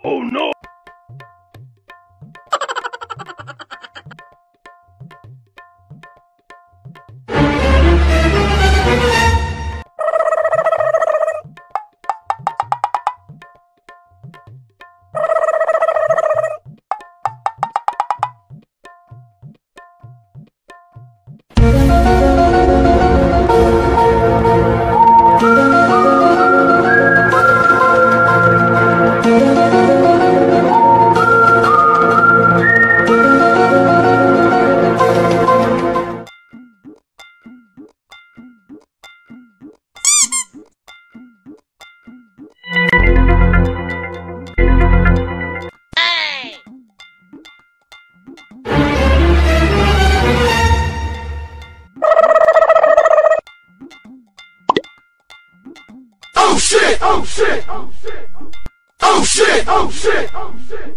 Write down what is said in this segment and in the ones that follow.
Oh no! Oh shit! Oh shit! Oh shit! Oh shit! Oh shit! Oh shit!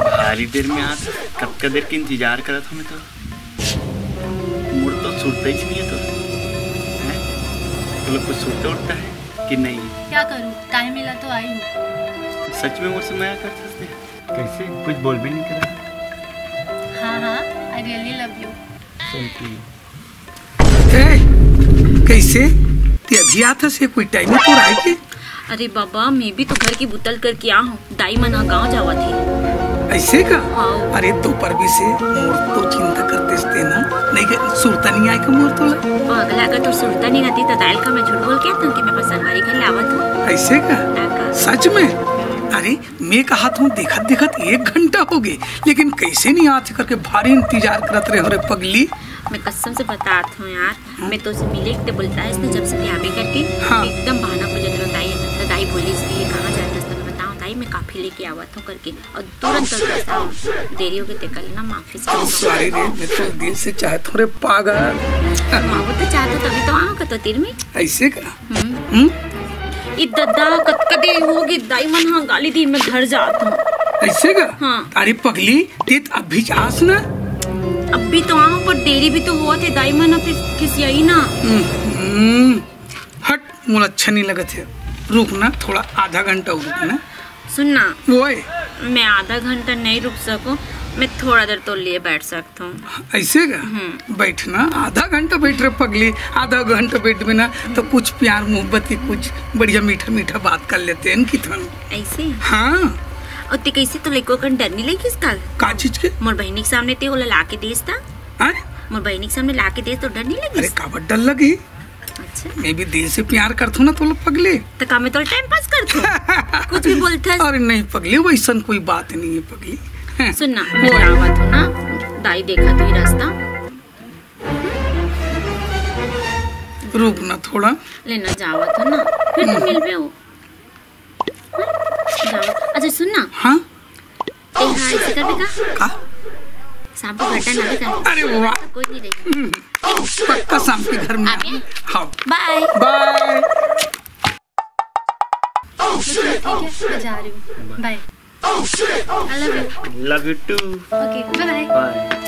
भारी देर में आज कब का देर के इंतजार करा था मैं तो मुड़ तो सुनता ही नहीं है तो लोग कुछ सुनते उठता है कि नहीं। क्या करूं, टाइम मिला तो आई हूँ। सच में मुझसे मैं कर सकते कैसे कुछ बोल भी नहीं करा। हाँ आई रियली लव यू। कैसे ते अभी आता से कोई टाइम तो रहा है। अरे बाबा मैं भी तो घर की बुतल करके आ हूँ। दाई मना गाँव जावा थी। ऐसे का? हाँ। अरे तो पर भी से मोर तो चिंता करते थे ना, नहीं कि सुरता नहीं आए का मोर तो अगला अगर तो सुरता नहीं आती तो दाइल का मैं झूठ बोल के आता कि मैं संगवारी घर लावत हूँ। ऐसे का? सच में? अरे मैं कहा था देखत देखत 1 घंटा हो गए लेकिन कैसे नहीं आज करके भारी इंतजार करत रहे हो रे पगली। मैं कसम से बताती हूँ यार। मैं तो उसे मिले तो बोलता है इसने जब से ब्याह करके एकदम बहाना खोजत रहो दाई। तो दाई बोली इसलिए कहाँ जाता है तो मैं बताऊँ दाई मैं काफी लेके आवत हूँ करके और तुरंत देरी हो गई कल ना माफी सॉरी रे मैं तो दिल से चाहता हूँ रे पागल। वो तो चाहता तभी तो आओ का तो तीर में ऐसे का? दद्दा कदे होगी दाई मन हाँ गाली दी मैं घर जाता हूँ। ऐसे का? हाँ। अरे पगली तेत अभी जास ना। अभी तो आओ पर देरी भी तो हुआ थे दाई मन फिर किसी आई ना। हट मुझे अच्छा नहीं लगा थे। रुक ना थोड़ा आधा घंटा रुक ना। सुनना वो मैं आधा घंटा नहीं रुक सकूं। मैं थोड़ा देर तो लिए बैठ सकता हूँ। ऐसे का? बैठना आधा घंटा बैठ रहे पगली। आधा घंटा बैठ में ना तो कुछ प्यार मोहब्बत की कुछ बढ़िया मीठा मीठा बात कर लेते हैं कि ऐसे। हाँ और ते कैसे तो लेको कन डर नहीं लगी इसका? का चीज के? मोर बहनी के सामने ते ओला लाके देस था। मोर बहनी के सामने लाके देस तो डर नहीं लगी? अरे काबर डर लगी? अच्छा मैं भी दिल से प्यार करता हूँ ना तो पगली। तो का मैं तो टाइम पास करता हूँ। कुछ भी बोलता है। अरे नहीं पगली वैसा कोई बात नहीं है पगली। सुनना मैं आवत हूँ ना दाई देखा तो ही रास्ता। रुक ना थोड़ा लेना जावत हो ना फिर तो मिल हो। अच्छा सुनना। हाँ ऐसे कर देगा का? शाम को घटा ना देगा। अरे वाह कोई नहीं रहेगी। पक्का शाम के घर में। हाँ बाय बाय। ठीक है मैं जा रही हूँ। Bye. I love you. Love you too. Okay, bye bye. Bye.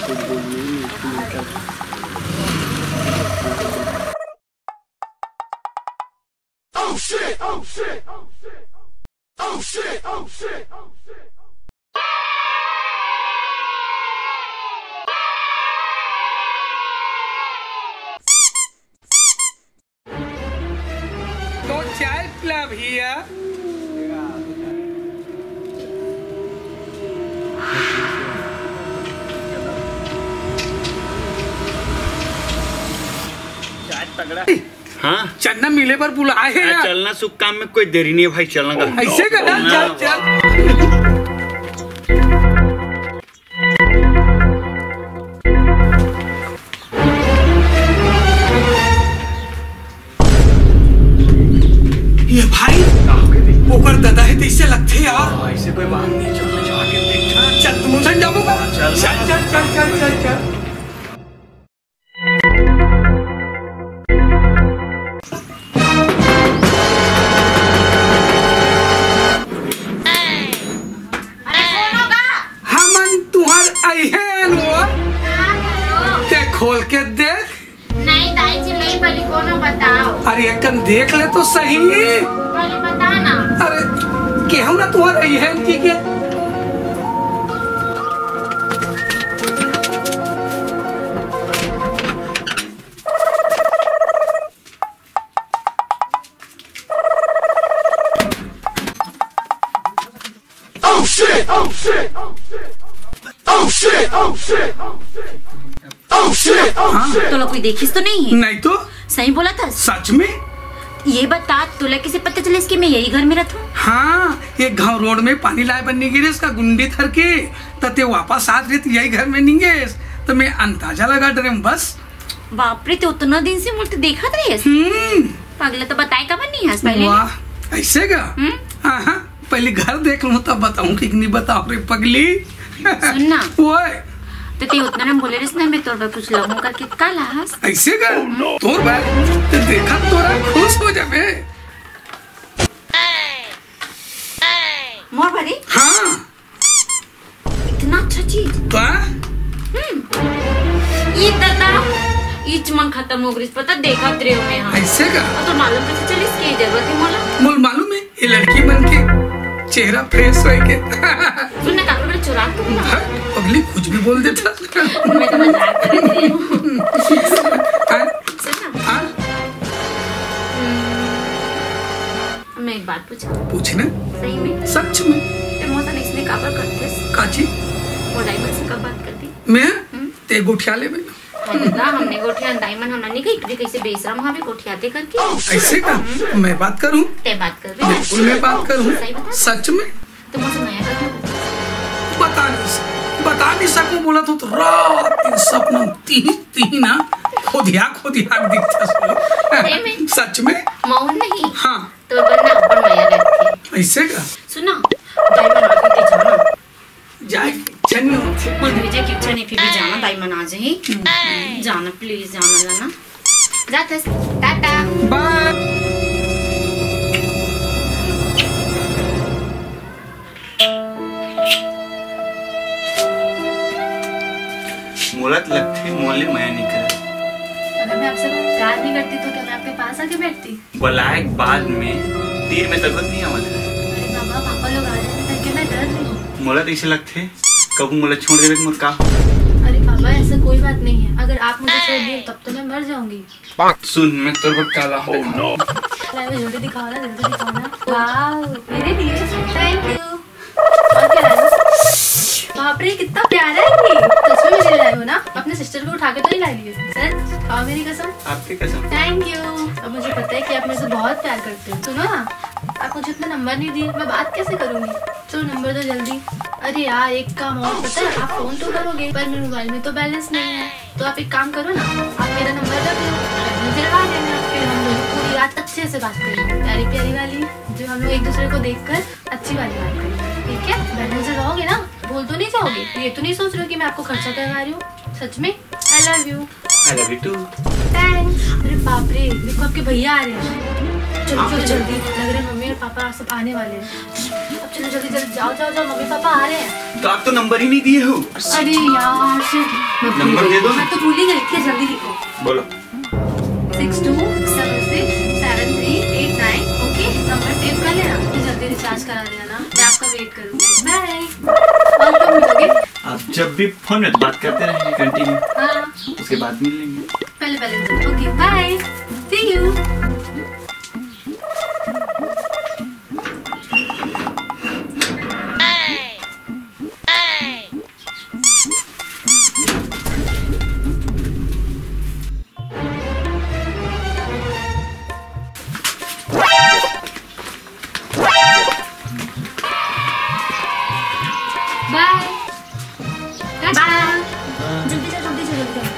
Oh shit! Oh shit! Oh shit! Oh shit! तो चाय पिला भैया। तगड़ा। हाँ चन्ना मिले पर बुलाए हैं। चलना सुख काम में कोई देरी नहीं है भाई, चलना का ऐसे करना। चल चल। ये भाई ओकर दादा है तो इससे लगते यार। ऐसे कोई बात नहीं, चलना जाके देखना। चल तुम उधर जाओगा। चल चल चल चल चल चल चल। खोल के देख। नहीं दाई जी नहीं पहले कोनो बताओ। अरे एकन देख ले तो सही। पहले बता ना। अरे केहू ना तुम्हारा है ठीक है। Oh shit! Oh shit! Oh shit! Oh shit! Oh shit! Oh shit! तो लोग कोई देखिस तो नहीं है? नहीं तो सही बोला था। सच में? ये बता तुला कैसे पता चले इसके मैं यही घर में रहता हूँ? हाँ, ये गांव रोड में पानी लाए बनने गिरे इसका गुंडी थर के तते वापस आ रहे यही घर में नहीं गए तो मैं अंदाजा लगा डरे बस। बाप रे, तो उतना दिन से मुझे देखा था। पगला तो बताए कब नहीं है पहले। वाह ऐसे का? हाँ पहले घर देख लूँ तब बताऊँ कि नहीं बताओ रे पगली। सुनना वो तो ते उतना हम बोले रहे मैं तोड़ पर कुछ लगूं करके कल आस ऐसे का तोड़ भाई तो देखा तोरा खुश हो जाबे। मोर भरी हाँ इतना अच्छा चीज तो ये दादा ये मन खत्म हो गई पता देखा तेरे में। हाँ ऐसे का तो मालूम कैसे चली इसकी जरूरत है मोला। मोल मालूम है ये लड़की बन के चेहरा फ्रेश हो के सुनने का मेरे चुरा तो ना अगली कुछ भी बोल देता। मैं तो मजाक कर रही हूँ। हाँ मैं एक बात पूछूं? पूछना सही में सच में ते मौसम इसने काबर करते काची वो डायमंड से कब बात करती मैं ते गोठिया ले में दादा हमने गोठिया डायमंड हमने नहीं कही कैसे बेचरम वहाँ भी गोठियाते करके। ऐसे का मैं बात करूँ? ते बात कर बिल्कुल मैं बात करूँ सच में। तो मुझे नया बता नहीं सकूं बोला तो रात दिन सपना तीन ना खोदिया दिखता सच में। मौन नहीं हाँ तो बनना अपन नया लगती ऐसे का सुना डायमंड आके के जाना जाए चन्नी मुझे भेजे कि इच्छा नहीं फिर भी जाना डायमंड आ जाए जाना प्लीज जाना जाते टाटा बाय। मोलत लगती मोले मैं नहीं कर। अगर मैं आपसे प्यार नहीं करती तो क्या मैं आपके पास आके बैठती? बुलाए बाद में तीर में तगत नहीं आवत है। अरे बाबा पापा लोग आ जाएंगे करके मैं डर रही हूँ। मोलत ऐसे लगते कब मोला छोड़ देवे मोर का। अरे पापा ऐसा कोई बात नहीं है, अगर आप मुझे छोड़ दिए तब तो मैं मर जाऊंगी। सुन मैं तोर पर काला हूँ। जल्दी दिखाओ ना जल्दी दिखाओ ना। वाह मेरे लिए थैंक यू। और क्या लाए हो? बाप रे कितना प्यारा है ये। सच में मुझे लाए हो ना? अपने सिस्टर को उठा के तो नहीं लाई लिए सर? आओ मेरी कसम। आपकी कसम। Thank you. अब मुझे पता है कि आप मेरे से बहुत प्यार करते हो। सुनो ना आप मुझे अपना नंबर नहीं दिए मैं बात कैसे करूंगी? चलो नंबर दो जल्दी। अरे यार एक काम और पता है आप फोन तो करोगे पर मेरे मोबाइल में तो बैलेंस नहीं है तो आप एक काम करो ना आप मेरा नंबर रख लो मुझे लगा देना फिर हम लोग पूरी रात अच्छे से बात करेंगे प्यारी प्यारी वाली जो हम लोग एक दूसरे को देखकर अच्छी वाली बात करेंगे ठीक है? बैलेंस से रहोगे ना भूल तो नहीं जाओगे? ये तो नहीं सोच रहे हो कि मैं आपको खर्चा करवा रही हूँ सच में? I love you. I love you too। Thanks. अरे बाप रे देखो आपके भैया आ रहे हैं चलो चलो जल्दी लग रहा है मम्मी और पापा सब आने वाले हैं अब चलो जल्दी जल्दी जाओ जाओ जाओ, मम्मी पापा आ रहे हैं। तो आप तो नंबर ही नहीं दिए हो। अरे यार शिट, नंबर दे दो। मैं तो भूल ही गई थी, जल्दी लिखो। बोलो। 62767389। ओके, नंबर सेव कर लेना। जल्दी रिचार्ज करा देना ना, मैं आपका वेट करूंगी। बाय। और कब मिलोगे? आप जब भी फोन में बात करते रहेंगे कंटिन्यू। हाँ, उसके बाद मिल लेंगे। पहले okay bye, see you. Bye. जल्दी से जल्दी से जल्दी।